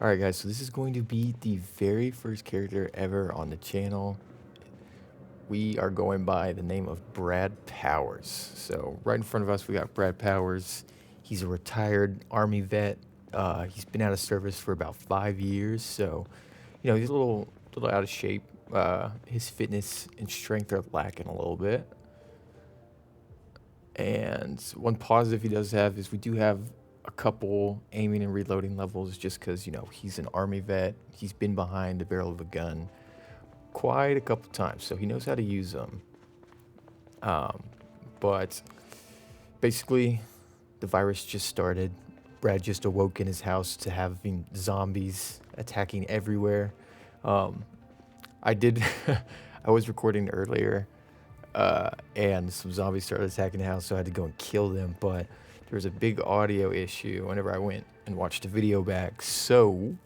Alright guys, so this is going to be the very first character ever on the channel. We are going by the name of Brad Powers. So right in front of us we got Brad Powers. He's a retired Army vet. He's been out of service for about 5 years, so he's a little out of shape. His fitness and strength are lacking a little bit. And one positive he does have is we do have a couple aiming and reloading levels just because, he's an Army vet. He's been behind the barrel of a gun quite a couple times, so he knows how to use them. But basically, the virus just started. Brad just awoke in his house to having zombies attacking everywhere. Um, I did, I was recording earlier, and some zombies started attacking the house, so I had to go and kill them. But there was a big audio issue whenever I went and watched the video back. So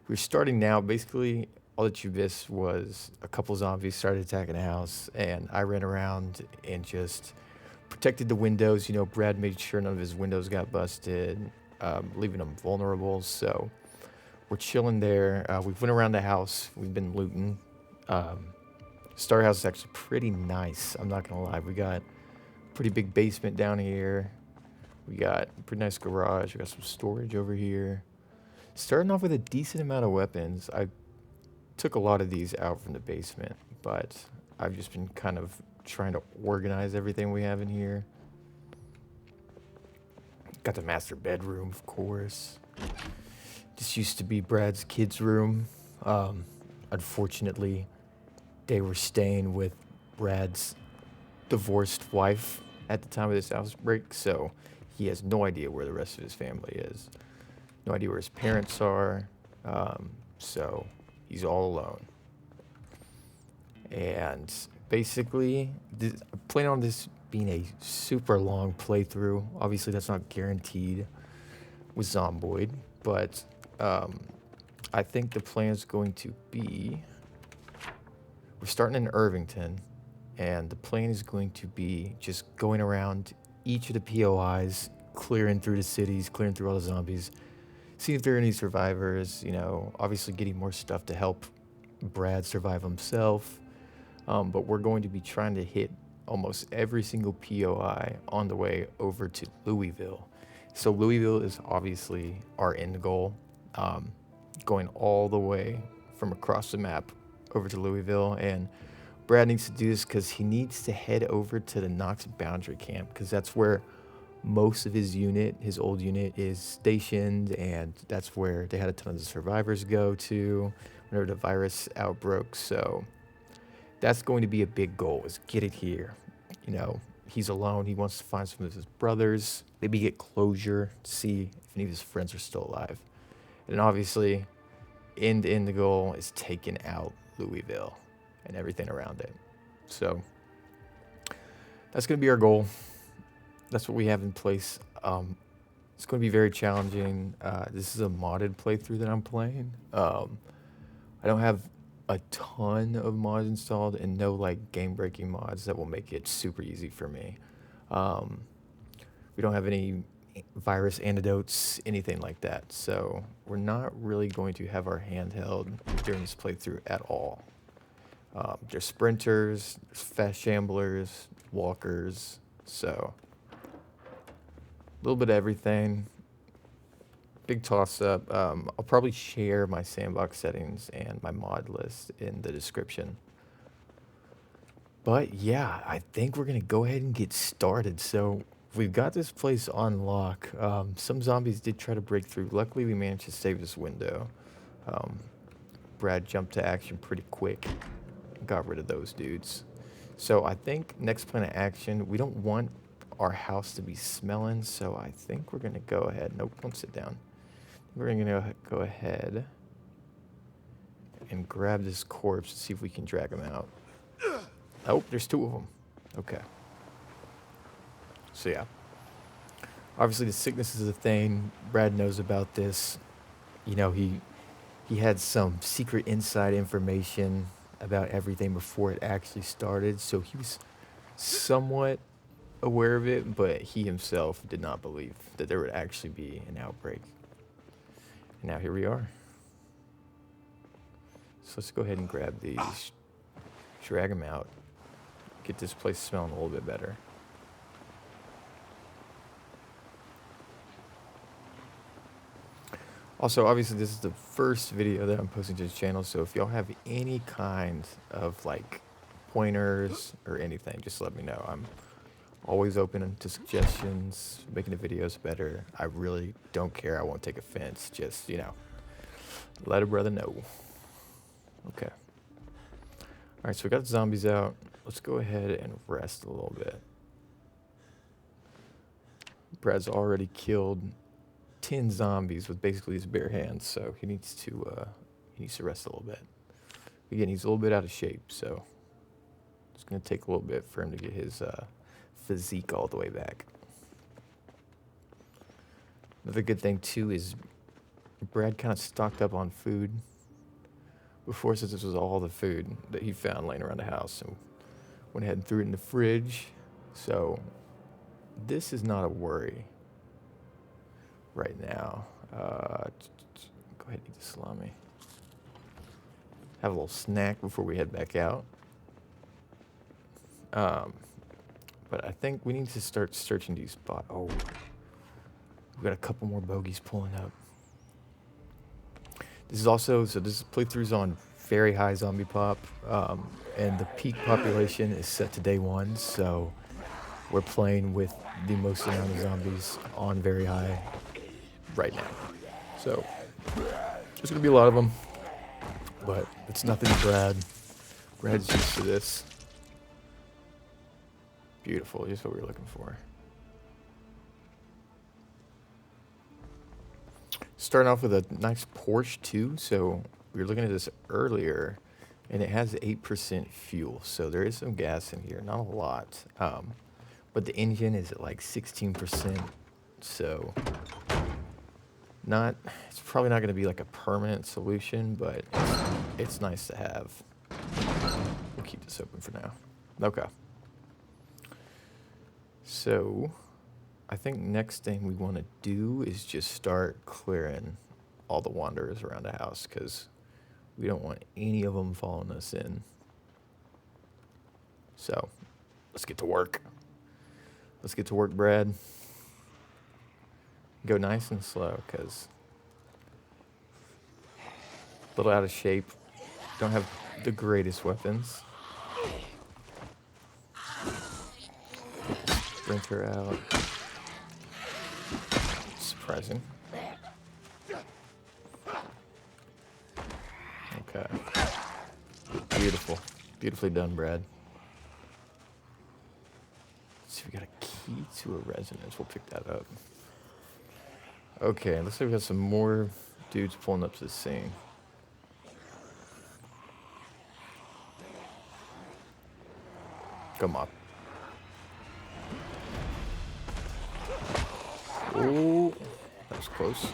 we're starting now. Basically, all that you missed was a couple zombies started attacking the house, and I ran around and just protected the windows. Brad made sure none of his windows got busted, leaving them vulnerable. So we're chilling there. We've went around the house. We've been looting. Star House is actually pretty nice. I'm not gonna lie. We got a pretty big basement down here. We got a pretty nice garage. We got some storage over here. Starting off with a decent amount of weapons. I took a lot of these out from the basement, but I've just been kind of trying to organize everything we have in here. Got the master bedroom, of course. This used to be Brad's kids' room. Unfortunately, they were staying with Brad's divorced wife at the time of this outbreak, so he has no idea where the rest of his family is. No idea where his parents are, so he's all alone. And basically, I plan on this being a super long playthrough. Obviously, that's not guaranteed with Zomboid, but I think the plan is going to be we're starting in Irvington, and the plan is going to be just going around each of the POIs, clearing through the cities, clearing through all the zombies, seeing if there are any survivors, obviously getting more stuff to help Brad survive himself. But we're going to be trying to hit almost every single POI on the way over to Louisville. So Louisville is obviously our end goal, going all the way from across the map over to Louisville. And Brad needs to do this because he needs to head over to the Knox boundary camp, because that's where most of his unit, his old unit, is stationed, and that's where they had a ton of the survivors go to whenever the virus outbroke. So that's going to be a big goal, is get it here. He's alone. He wants to find some of his brothers, maybe get closure, see if any of his friends are still alive. And obviously, the goal is taking out Louisville and everything around it. So that's going to be our goal. That's what we have in place. It's going to be very challenging. This is a modded playthrough that I'm playing. I don't have a ton of mods installed, and no game-breaking mods that will make it super easy for me. We don't have any virus antidotes, anything like that. So we're not really going to have our handheld during this playthrough at all. There's sprinters, there's fast shamblers, walkers, so a little bit of everything. Big toss up. I'll probably share my sandbox settings and my mod list in the description. But yeah, I think we're gonna go ahead and get started. So we've got this place on lock. Some zombies did try to break through. Luckily, we managed to save this window. Brad jumped to action pretty quick, got rid of those dudes. So I think next plan of action, we don't want our house to be smelling, so I think we're gonna go ahead. Nope, don't sit down. We're gonna go ahead and grab this corpse and see if we can drag him out. Oh, there's two of them. Okay. So yeah. Obviously the sickness is a thing. Brad knows about this. He had some secret inside information about everything before it actually started, so he was somewhat aware of it, but he himself did not believe that there would actually be an outbreak. And now here we are. let's go ahead and grab these, drag them out, get this place smelling a little bit better. Also, obviously, this is the first video that I'm posting to the channel, so if y'all have any kind of like pointers or anything, just let me know. I'm always open to suggestions, making the videos better. I really don't care. I won't take offense. Just, you know, let a brother know. Okay. All right, so we got the zombies out. Let's go ahead and rest a little bit. Brad's already killed 10 zombies with basically his bare hands, so he needs to rest a little bit. Again, he's a little bit out of shape, so it's going to take a little bit for him to get his physique all the way back. Another good thing too is Brad kind of stocked up on food before, since this was all the food that he found laying around the house, and went ahead and threw it in the fridge. So this is not a worry right now. Go ahead and eat the salami. Have a little snack before we head back out. But I think we need to start searching these spots. Oh, we've got a couple more bogeys pulling up. This is also, so this playthrough's on very high zombie pop, and the peak population is set to day 1, so we're playing with the most amount of zombies on very high right now. So there's gonna be a lot of them, but it's nothing to Brad. Brad's used to this. Beautiful, just what we were looking for. Starting off with a nice Porsche too. So we were looking at this earlier, and it has 8% fuel. So there is some gas in here, not a lot. But the engine is at like 16%. So it's probably not going to be like a permanent solution, but it's nice to have. We'll keep this open for now. Okay. So I think next thing we want to do is just start clearing all the wanderers around the house, because we don't want any of them following us in. So let's get to work. Let's get to work, Brad. Go nice and slow, because a little out of shape. Don't have the greatest weapons. Sprinter out. Surprising. Okay. Beautiful. Beautifully done, Brad. Let's see, we got a key to a residence. We'll pick that up. Okay, looks like we got some more dudes pulling up to the scene. Come on. Oh, that was close.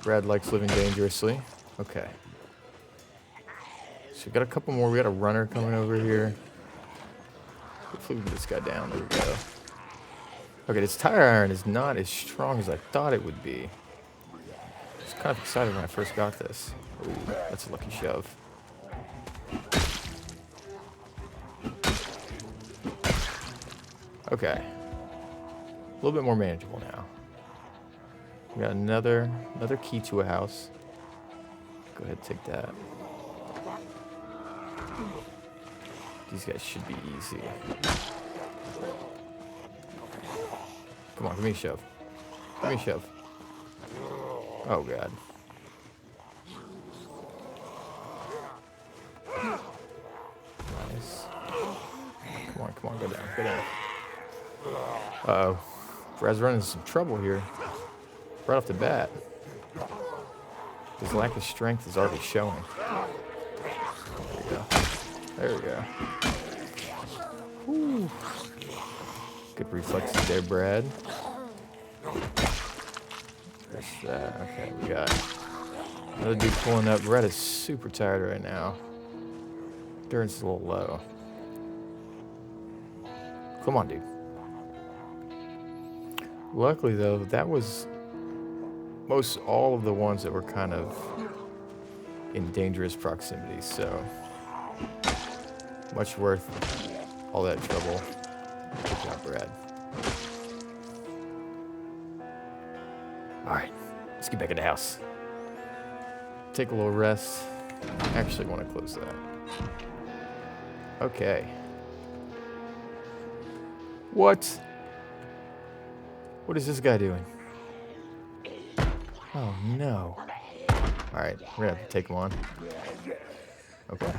Brad likes living dangerously. Okay. So we got a couple more. We got a runner coming over here. Hopefully we can get this guy down. There we go. Okay, this tire iron is not as strong as I thought it would be. I was kind of excited when I first got this. Ooh, that's a lucky shove. Okay. A little bit more manageable now. We got another key to a house. Go ahead and take that. These guys should be easy. Come on, give me a shove. Give me a shove. Oh, God. Nice. Come on, go down, go down. Uh-oh. Brad's running into some trouble here. Right off the bat. His lack of strength is already showing. There we go. There we go. Whew. Good reflexes there, Brad. There's that. Okay, we got another dude pulling up. Brad is super tired right now. Endurance is a little low. Come on, dude. Luckily, though, that was most all of the ones that were kind of in dangerous proximity, so much worth all that trouble. Good job, Brad. Alright, let's get back in the house. Take a little rest. I actually want to close that. Okay. What? What is this guy doing? Oh no. Alright, we're gonna have to take him on. Okay.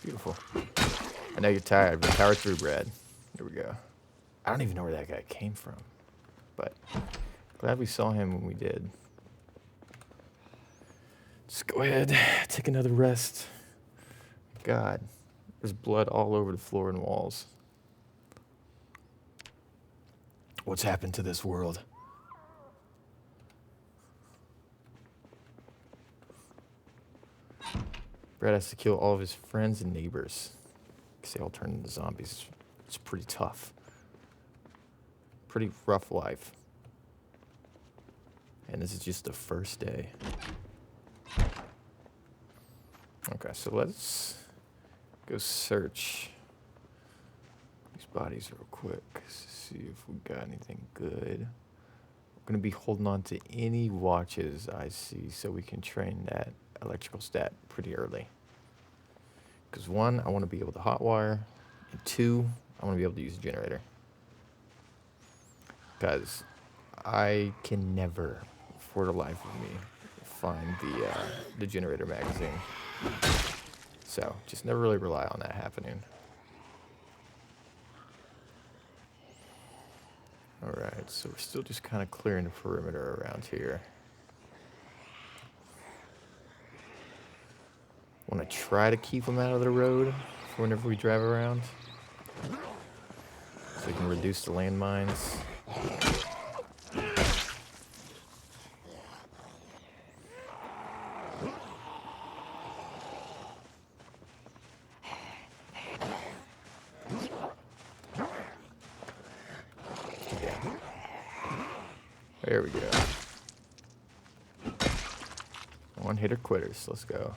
Beautiful. I know you're tired, but power through, Brad. Here we go. I don't even know where that guy came from. But glad we saw him when we did. Just go ahead, take another rest. God, there's blood all over the floor and walls. What's happened to this world? Brad has to kill all of his friends and neighbors because they all turned into zombies. It's pretty tough. Pretty rough life. And this is just the first day. Okay, so let's go search these bodies real quick. See if we got anything good. We're going to be holding on to any watches I see so we can train that electrical stat pretty early. Because one, I want to be able to hotwire, and two, I want to be able to use a generator. Because I can never, for the life of me, find the generator magazine. So, just never really rely on that happening. Alright, so we're still just kind of clearing the perimeter around here. Want to try to keep them out of the road for whenever we drive around. So we can reduce the landmines. There we go. One hitter quitters. Let's go.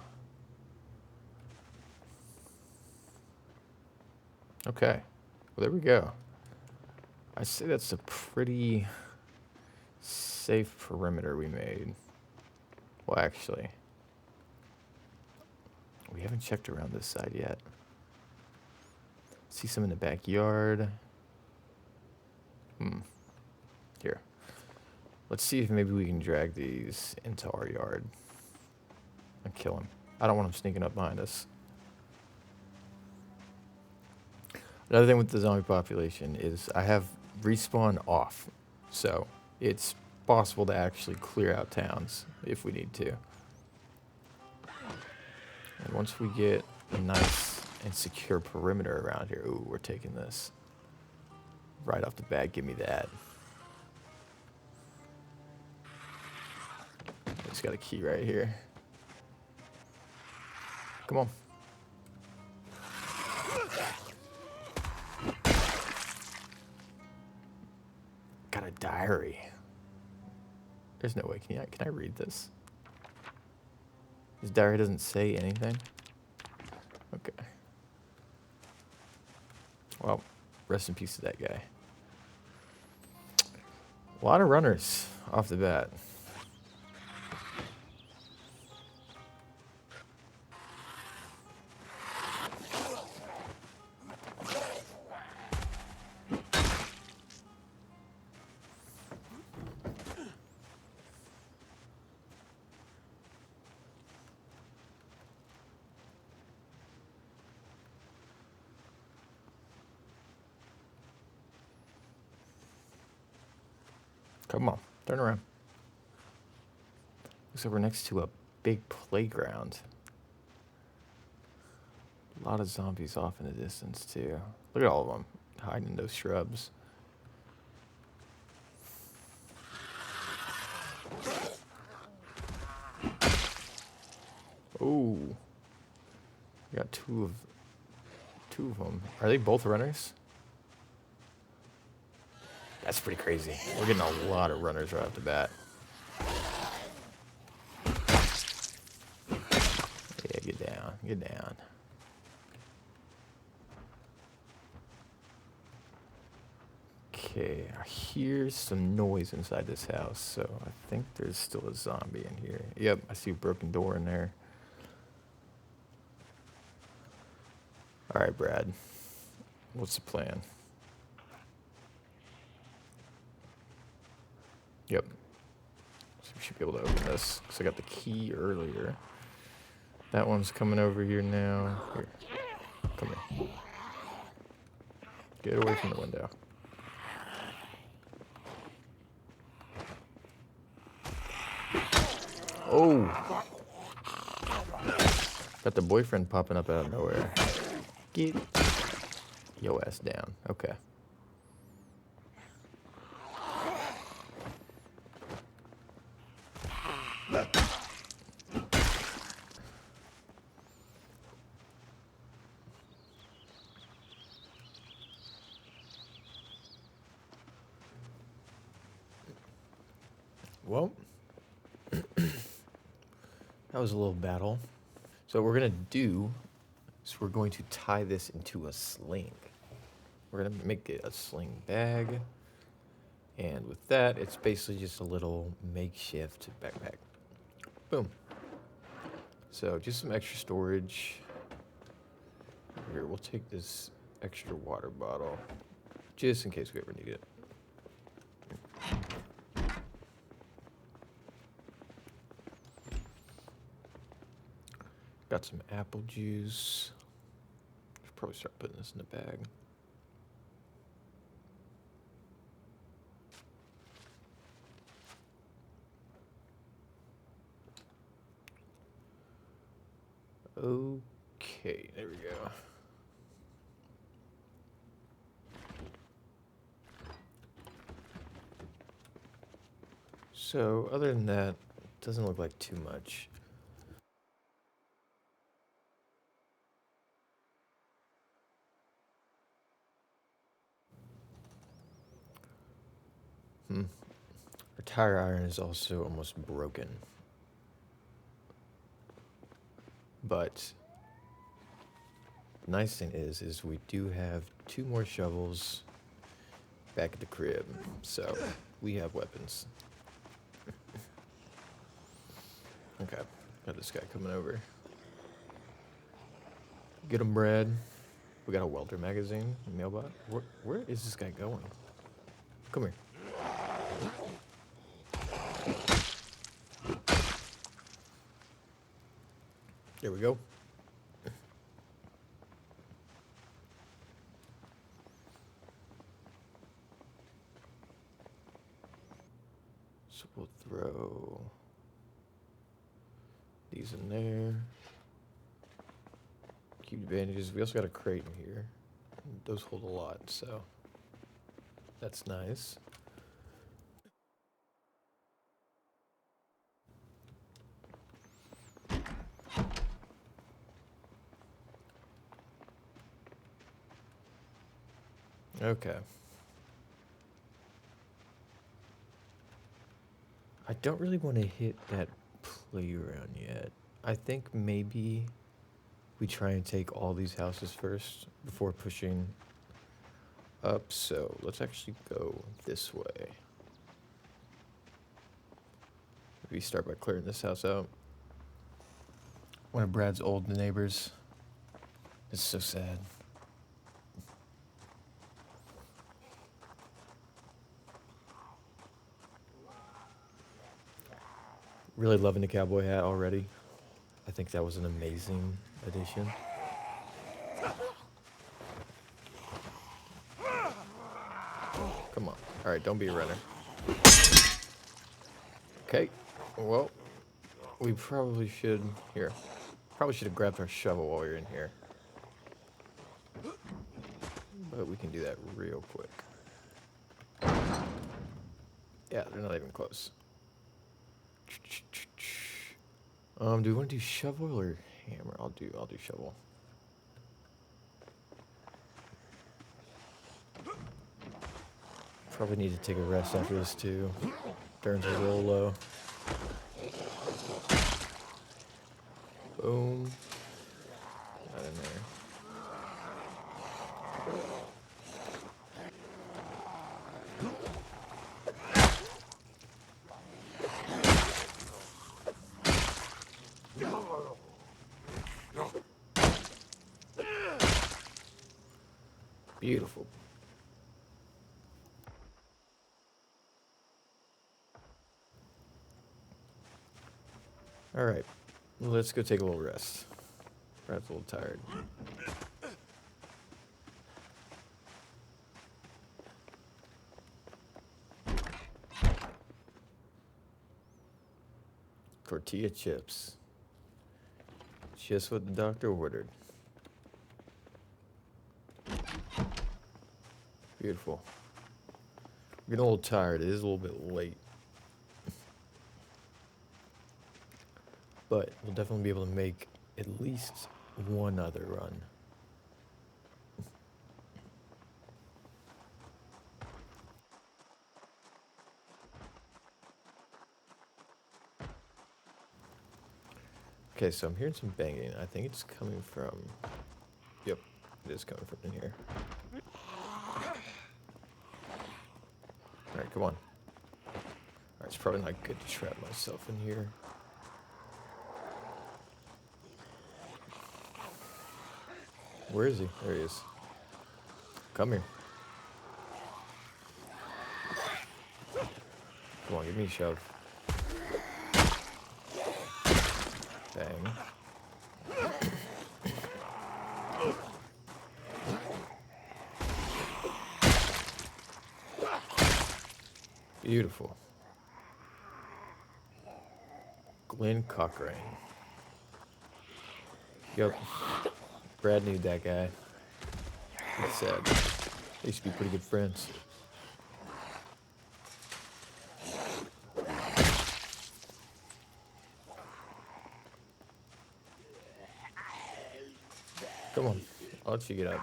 Okay. Well, there we go. I say that's a pretty safe perimeter we made. Well, actually, we haven't checked around this side yet. See some in the backyard. Here. Let's see if maybe we can drag these into our yard and kill them. I don't want them sneaking up behind us. Another thing with the zombie population is I have respawn off. So it's possible to actually clear out towns if we need to. And once we get a nice and secure perimeter around here, ooh, we're taking this. Right off the bat, give me that. Just got a key right here. Come on. Got a diary. There's no way. Can I read this? His diary doesn't say anything. Okay. Well, rest in peace to that guy. A lot of runners off the bat. Come on, turn around. Looks like we're next to a big playground. A lot of zombies off in the distance, too. Look at all of them hiding in those shrubs. Oh, we got two of them. Are they both runners? That's pretty crazy. We're getting a lot of runners right off the bat. Yeah, get down. Get down. Okay, I hear some noise inside this house, so I think there's still a zombie in here. Yep, I see a broken door in there. Alright, Brad. What's the plan? Yep. So we should be able to open this, because I got the key earlier. That one's coming over here now. Here. Come here. Get away from the window. Oh! Got the boyfriend popping up out of nowhere. Get yo ass down. Okay. Well, that was a little battle. So what we're going to do is we're going to tie this into a sling. We're going to make it a sling bag. And with that, it's basically just a little makeshift backpack. Boom. So just some extra storage. Here, we'll take this extra water bottle just in case we ever need it. Got some apple juice. Should probably start putting this in the bag. Okay, there we go. So, other than that, doesn't look like too much. Our tire iron is also almost broken. But the nice thing is we do have 2 more shovels back at the crib, so we have weapons. Okay, got this guy coming over. Get him, Brad. We got a welder magazine, mailbot. Where is this guy going? Come here. There we go. So we'll throw these in there. Cube bandages. We also got a crate in here. Those hold a lot, so that's nice. Okay. I don't really want to hit that playground yet. I think maybe we try and take all these houses first before pushing up. So let's actually go this way. Maybe start by clearing this house out. One of Brad's old neighbors. It's so sad. Really loving the cowboy hat already. I think that was an amazing addition. Come on. All right, don't be a runner. Okay. Well, we probably should... Here. Probably should have grabbed our shovel while we were in here. But we can do that real quick. Yeah, they're not even close. Do we want to do shovel or hammer? I'll do shovel. Probably need to take a rest after this too. Turns a little low. Boom. Not in there. Beautiful. All right, let's go take a little rest. Brad's a little tired. Tortilla chips. Just what the doctor ordered. Beautiful. I'm getting a little tired. It is a little bit late. But we'll definitely be able to make at least one other run. Okay, so I'm hearing some banging. I think it's coming from... Yep, it is coming from in here. Alright, come on. Alright, it's probably not good to trap myself in here. Where is he? There he is. Come here. Come on, give me a shove. Bang. Beautiful. Glenn Cochrane. Yep. Brad knew that guy. He said they used to be pretty good friends. Come on, I'll let you get up.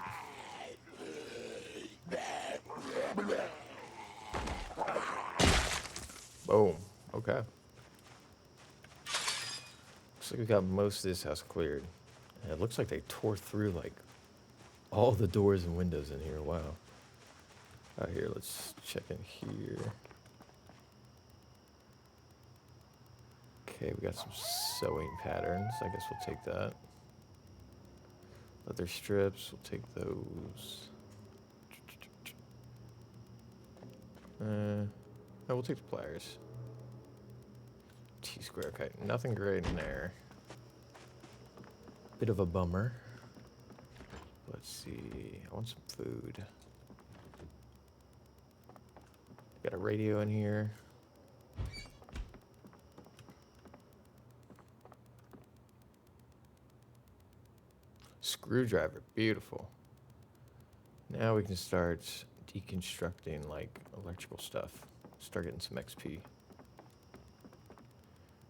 Boom. Okay. Looks like we got most of this house cleared. And it looks like they tore through like all the doors and windows in here. Wow. Out here, let's check in here. Okay, we got some sewing patterns. I guess we'll take that. Leather strips, we'll take those. No, we'll take the pliers. T-square, okay. Nothing great in there. Bit of a bummer. Let's see. I want some food. Got a radio in here. Screwdriver, beautiful. Now we can start deconstructing like electrical stuff. Start getting some XP.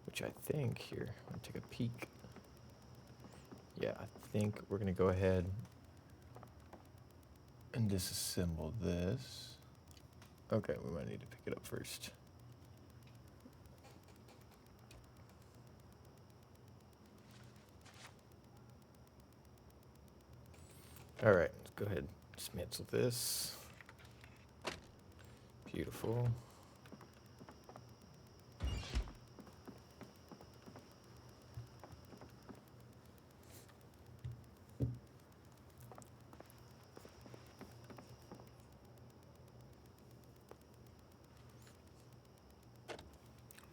Which I think here, I'm gonna take a peek. Yeah, I think we're gonna go ahead and disassemble this. Okay, we might need to pick it up first. All right, let's go ahead and dismantle this. Beautiful.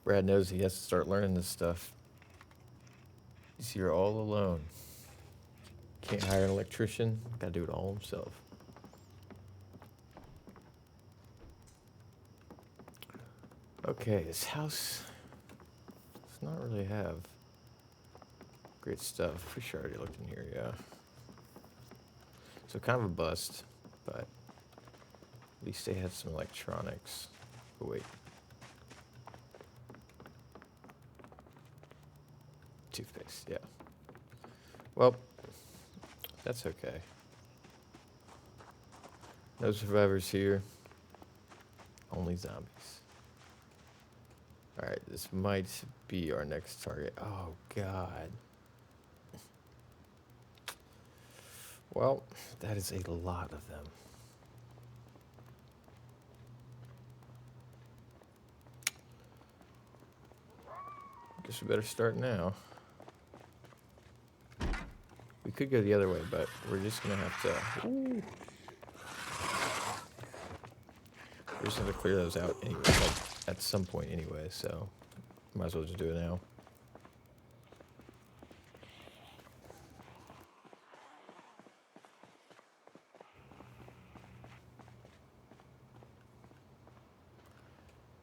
Brad knows he has to start learning this stuff. He's here all alone. Can't hire an electrician. Gotta do it all himself. Okay, this house does not really have great stuff. Pretty sure I already looked in here, yeah. So kind of a bust, but at least they had some electronics. Oh, wait. Toothpaste, yeah. Well, that's okay. No survivors here. Only zombies. Alright, this might be our next target. Oh, God. Well, that is a lot of them. Guess we better start now. We could go the other way, but we're just gonna have to... Ooh. We're just gonna clear those out anyway, like, at some point anyway, so might as well just do it now.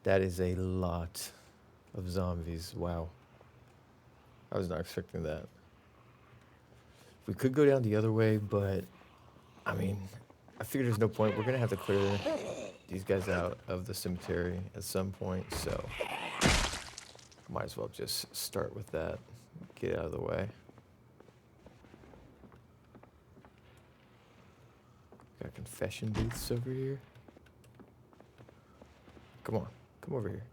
That is a lot of zombies. Wow. I was not expecting that. We could go down the other way, but I mean, I figured there's no point. We're gonna have to clear these guys out of the cemetery at some point, so might as well just start with that. Get out of the way. Got confession booths over here. Come on, come over here.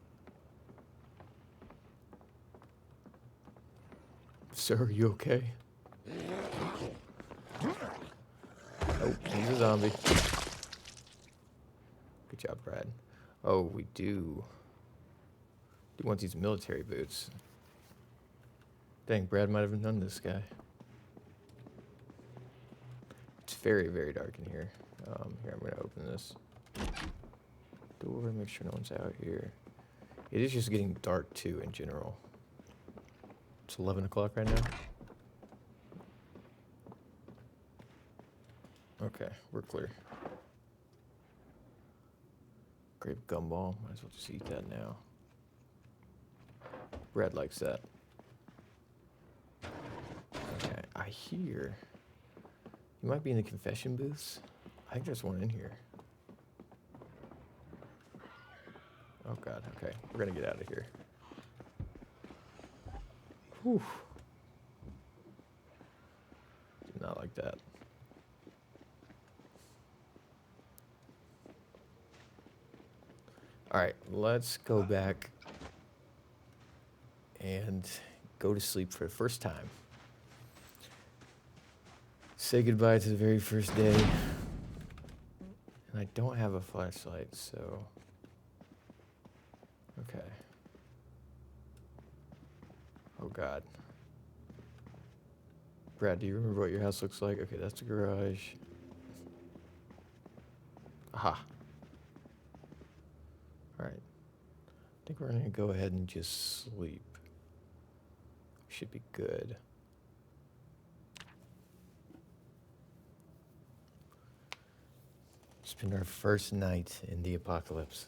Sir, are you okay? Oh, he's a zombie. Good job, Brad. Oh, we do. Do want these military boots. Dang, Brad might have known this guy. It's very, very dark in here. Here, I'm gonna open this door, make sure no one's out here. It is just getting dark too in general. It's 11 o'clock right now. Okay, we're clear. Grape gumball. Might as well just eat that now. Brad likes that. Okay, I hear you might be in the confession booths. I think there's one in here. Oh God, okay. We're gonna get out of here. Whew. Did not like that. Alright, let's go back and go to sleep for the first time. Say goodbye to the very first day. And I don't have a flashlight, so... Okay. Oh God. Brad, do you remember what your house looks like? Okay, that's the garage. Aha. Alright. I think we're gonna go ahead and just sleep. Should be good. Spend our first night in the apocalypse.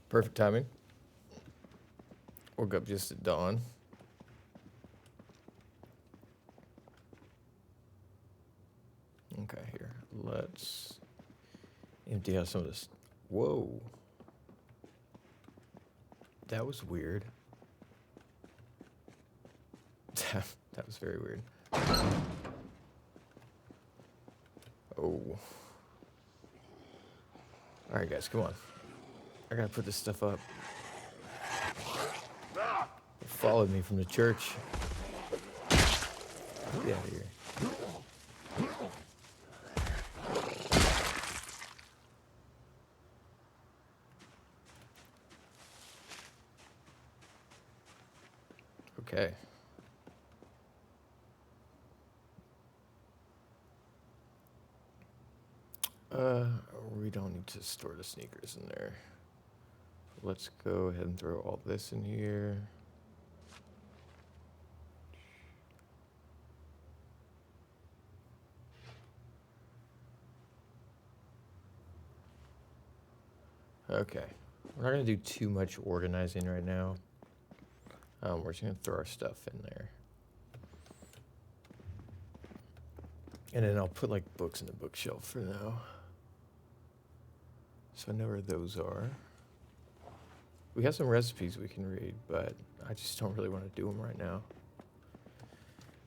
Perfect timing. Woke up just at dawn. Okay, here. Let's empty out some of this. Whoa. That was weird. That was very weird. Oh. Alright, guys, come on. I gotta put this stuff up. They followed me from the church. Get out of here. Okay. We don't need to store the sneakers in there. Let's go ahead and throw all this in here. Okay. We're not going to do too much organizing right now. We're just going to throw our stuff in there. And then I'll put like books in the bookshelf for now. So I know where those are. We have some recipes we can read, but I just don't really want to do them right now.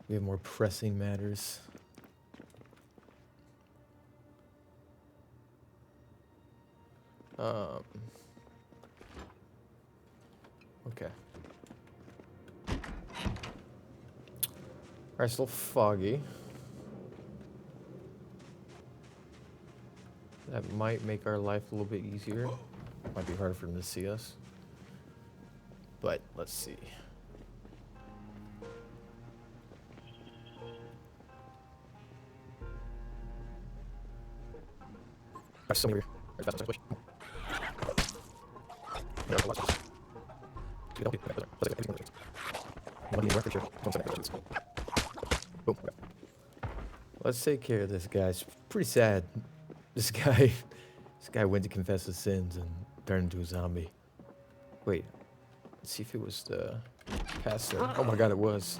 We have more pressing matters Um, okay. Alright, still foggy. That might make our life a little bit easier. Might be harder for them to see us. But let's see. Let's take care of this guy. It's pretty sad. This guy went to confess his sins and turned into a zombie. Wait, let's see if it was the pastor. Oh my god, it was.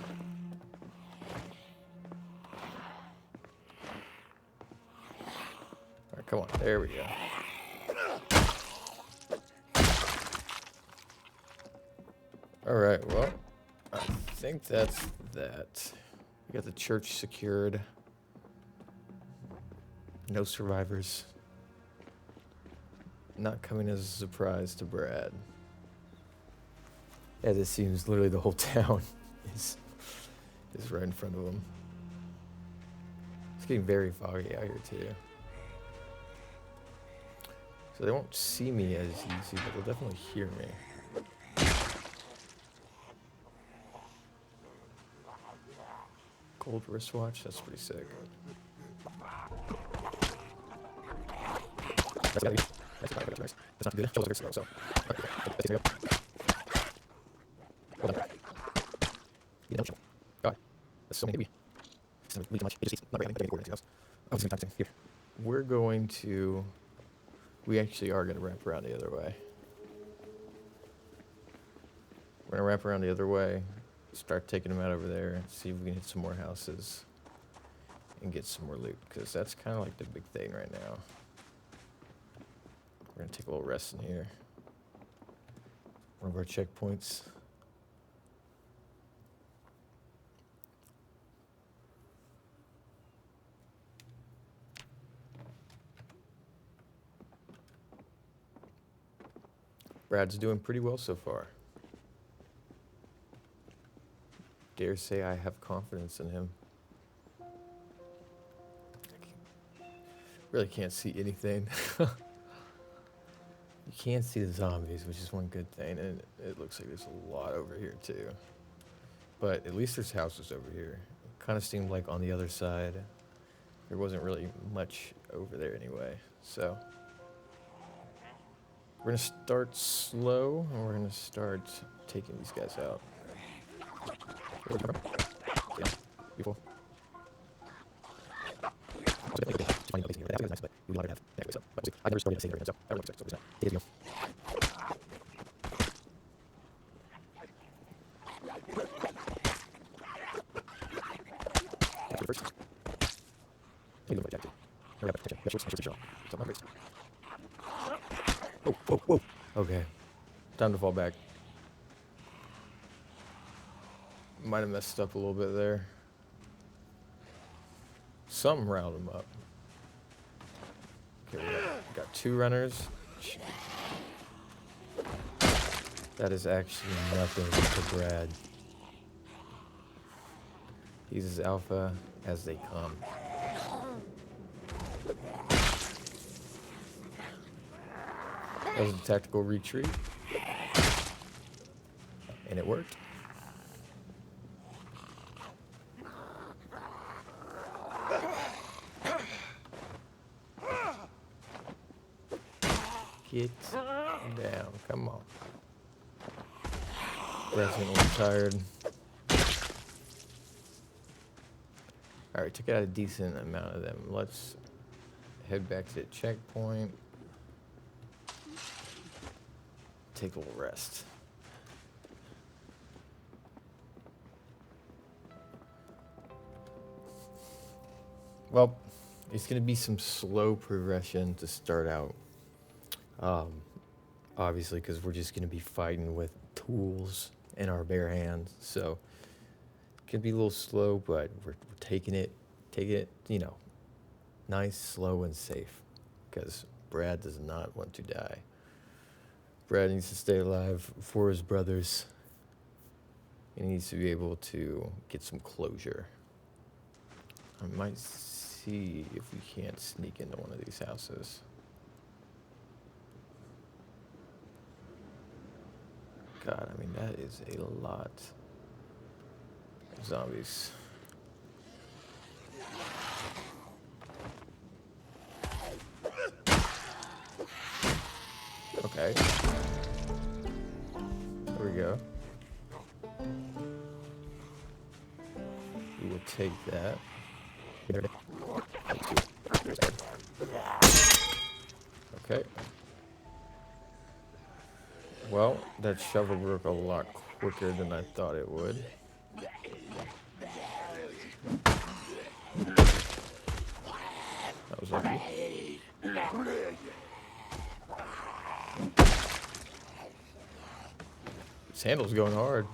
Alright, come on. There we go. Alright, well, I think that's that. We got the church secured. No survivors. Not coming as a surprise to Brad. As it seems literally the whole town is right in front of him. It's getting very foggy out here too. So they won't see me as easy, but they'll definitely hear me. Gold wristwatch, that's pretty sick. That's gotta be. That's not good. So. Okay. Hold on. You don't. God. That's so many. It's not too much. It just eats. Not really. I anything else. Oh, it's time. Here. We're going to. We actually are going to wrap around the other way. We're going to wrap around the other way. Start taking them out over there. See if we can hit some more houses. And get some more loot. Because that's kind of like the big thing right now. We're gonna take a little rest in here. One of our checkpoints. Brad's doing pretty well so far. Dare say I have confidence in him. Really can't see anything. You can see the zombies, which is one good thing, and it looks like there's a lot over here too. But at least there's houses over here. It kind of seemed like on the other side, there wasn't really much over there anyway. So we're gonna start slow, and we're gonna start taking these guys out. Yeah, beautiful. I never started saying so I don't know, so it is. Whoa. Okay. Time to fall back. Might have messed up a little bit there. Something riled him up. Okay, we got two runners. That is actually nothing to Brad. He's as alpha as they come. That was a tactical retreat. And it worked. Get down. Come on. Brad's getting a little tired. Alright, took out a decent amount of them. Let's head back to the checkpoint. Take a little rest. Well, it's going to be some slow progression to start out. Obviously, because we're just going to be fighting with tools in our bare hands. So, it can be a little slow, but we're taking it, you know, nice, slow, and safe. Because Brad does not want to die. Brad needs to stay alive for his brothers. He needs to be able to get some closure. I might see if we can't sneak into one of these houses. God, I mean, that is a lot of zombies. Okay. There we go. We will take that. Okay. Well, that shovel broke a lot quicker than I thought it would. That was lucky. This handle's going hard.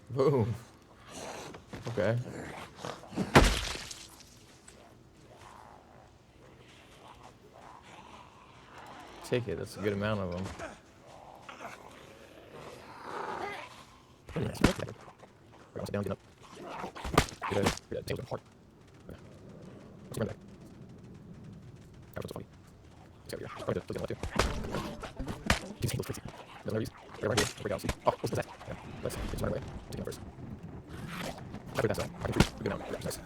Boom. Okay. Take it. That's a good amount of them. Down, get up. Get out. Get out. Hard. Run back. What's funny? It's over here. Look at that too. He's crazy. No reason. Right here. Break out. Oh, what's that? Yeah. Let's run away. Take him first. I put that side. I can shoot. Good now. Yeah, nice.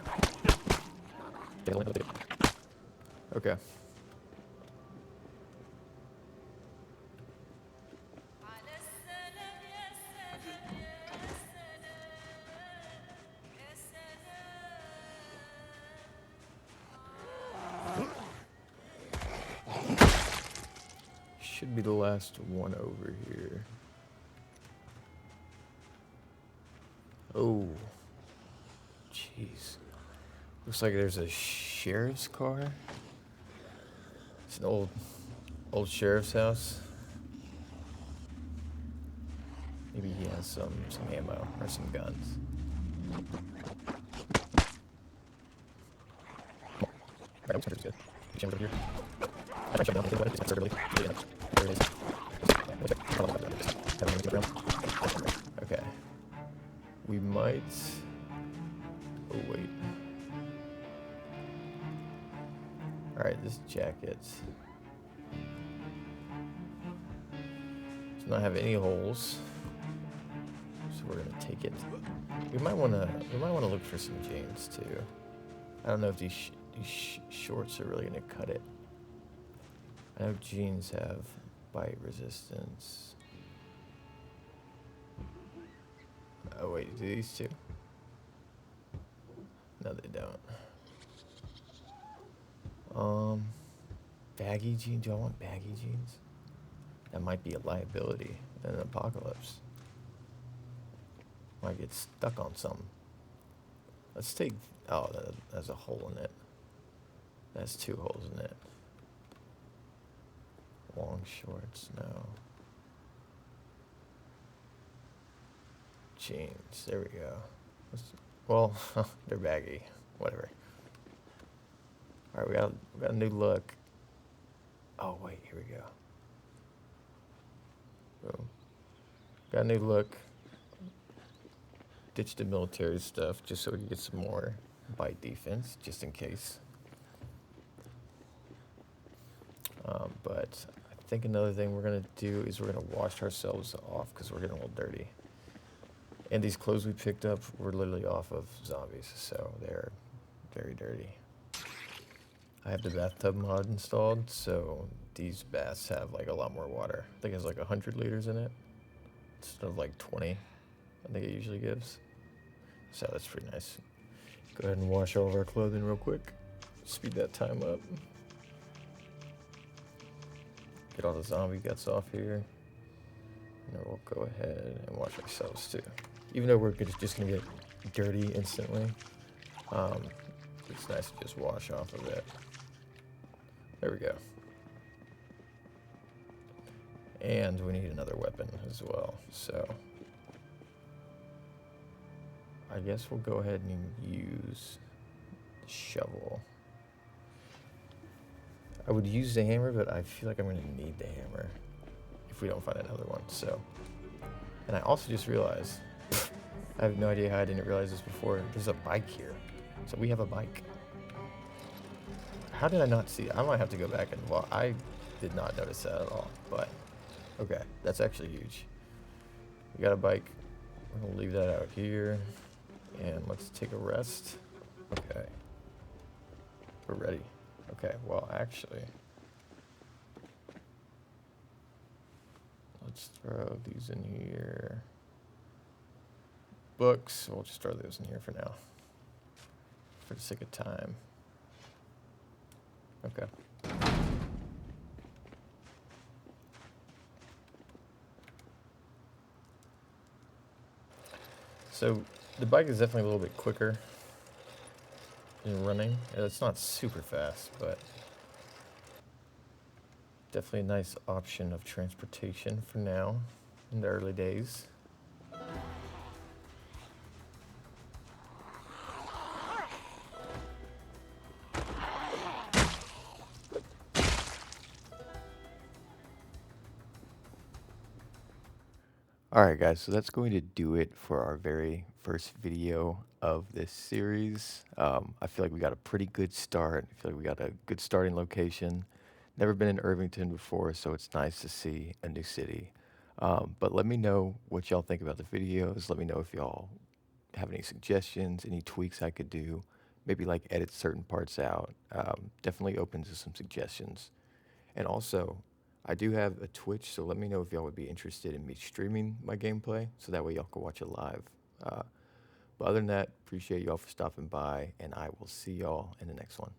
Get it. Take it. Okay. Should be the last one over here. Oh, jeez. Looks like there's a sheriff's car. It's an old sheriff's house. Maybe he has some ammo or some guns. Right, I'm just good. You over here. I tried shutting down. It's early. There it is. Okay. We might. Oh wait. All right, this jacket does not have any holes, so we're gonna take it. We might wanna look for some jeans too. I don't know if these shorts are really gonna cut it. I know jeans have bite resistance. Oh wait, do these two? No, they don't. Baggy jeans? Do I want baggy jeans? That might be a liability in an apocalypse. Might get stuck on something. Let's take. Oh, that has a hole in it. That's 2 holes in it. Long shorts, no. Jeans, there we go. Well, they're baggy. Whatever. All right, we got a new look. Oh wait, here we go. Boom. Got a new look. Ditched the military stuff just so we can get some more bite defense, just in case. But I think another thing we're gonna do is we're gonna wash ourselves off because we're getting a little dirty. And these clothes we picked up were literally off of zombies, so they're very dirty. I have the bathtub mod installed, so these baths have like a lot more water. I think it has like 100 liters in it instead of like 20. I think it usually gives. So that's pretty nice. Go ahead and wash all of our clothing real quick. Speed that time up. Get all the zombie guts off here. And then we'll go ahead and wash ourselves too. Even though we're just gonna get dirty instantly, it's nice to just wash off of it. There we go. And we need another weapon as well, so I guess we'll go ahead and use the shovel. I would use the hammer, but I feel like I'm going to need the hammer if we don't find another one. So, and I also just realized, I have no idea how I didn't realize this before. There's a bike here. So we have a bike. How did I not see it? I might have to go back and, well, I did not notice that at all. But, okay, that's actually huge. We got a bike. We're going to leave that out here. And let's take a rest. Okay. We're ready. Okay, well, actually, let's throw these in here. Books, we'll just throw those in here for now, for the sake of time. Okay. So the bike is definitely a little bit quicker than running. It's not super fast, but definitely a nice option of transportation for now in the early days. Alright guys, so that's going to do it for our very first video of this series. I feel like we got a pretty good start. I feel like we got a good starting location. Never been in Irvington before, so it's nice to see a new city. But let me know what y'all think about the videos. Let me know if y'all have any suggestions, any tweaks I could do. Maybe like edit certain parts out. Definitely open to some suggestions. And also, I do have a Twitch, so let me know if y'all would be interested in me streaming my gameplay, so that way y'all can watch it live. But other than that, appreciate y'all for stopping by, and I will see y'all in the next one.